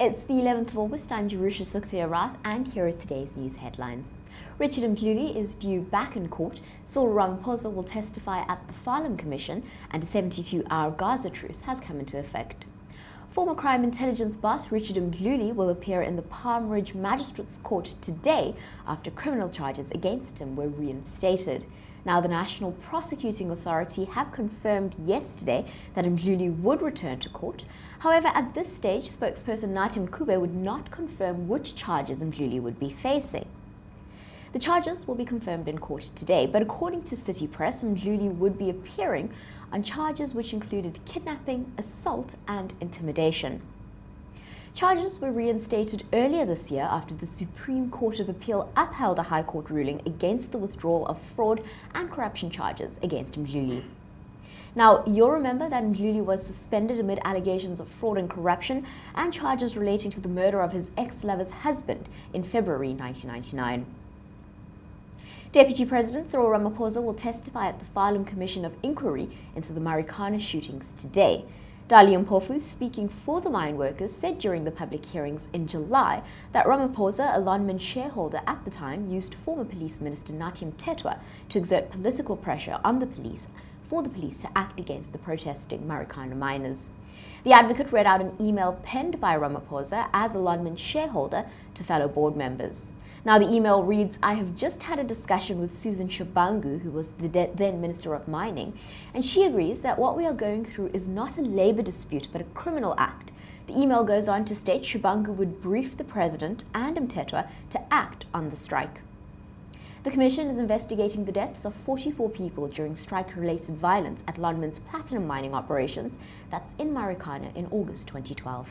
It's the 11th of August. I'm Jerusha Sukhthiyarath, and here are today's news headlines. Richard Mdluli is due back in court. Cyril Ramaphosa will testify at the Farlam Commission, and a 72-hour Gaza truce has come into effect. Former crime intelligence boss Richard Mdluli will appear in the Palm Ridge Magistrates Court today after criminal charges against him were reinstated. Now, the National Prosecuting Authority have confirmed yesterday that Mdluli would return to court. However, at this stage, spokesperson Natim Kube would not confirm which charges Mdluli would be facing. The charges will be confirmed in court today, but according to City Press, Mdluli would be appearing on charges which included kidnapping, assault, and intimidation. Charges were reinstated earlier this year after the Supreme Court of Appeal upheld a High Court ruling against the withdrawal of fraud and corruption charges against Mdluli. Now, you'll remember that Mdluli was suspended amid allegations of fraud and corruption and charges relating to the murder of his ex-lover's husband in February 1999. Deputy President Cyril Ramaphosa will testify at the Farlam Commission of Inquiry into the Marikana shootings today. Dali Mpofu, speaking for the mine workers, said during the public hearings in July that Ramaphosa, a Lonmin shareholder at the time, used former Police Minister Natim Tetwa to exert political pressure on the police for the police to act against the protesting Marikana miners. The advocate read out an email penned by Ramaphosa as a Lonmin shareholder to fellow board members. Now, the email reads, "I have just had a discussion with Susan Shabangu, who was the then Minister of Mining, and she agrees that what we are going through is not a labour dispute but a criminal act." The email goes on to state Shabangu would brief the President and Mtetwa to act on the strike. The Commission is investigating the deaths of 44 people during strike-related violence at Lonmin's platinum mining operations that's in Marikana in August 2012.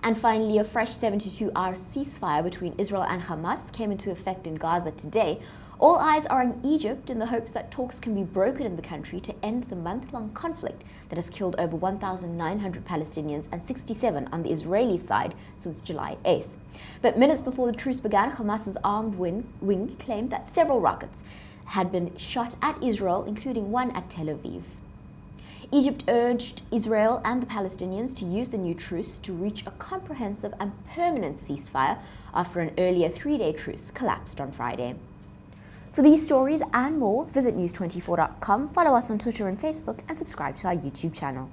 And finally, a fresh 72-hour ceasefire between Israel and Hamas came into effect in Gaza today. All eyes are on Egypt in the hopes that talks can be brokered in the country to end the month-long conflict that has killed over 1,900 Palestinians and 67 on the Israeli side since July 8th. But minutes before the truce began, Hamas's armed wing claimed that several rockets had been shot at Israel, including one at Tel Aviv. Egypt urged Israel and the Palestinians to use the new truce to reach a comprehensive and permanent ceasefire after an earlier 3-day truce collapsed on Friday. For these stories and more, visit news24.com, follow us on Twitter and Facebook, and subscribe to our YouTube channel.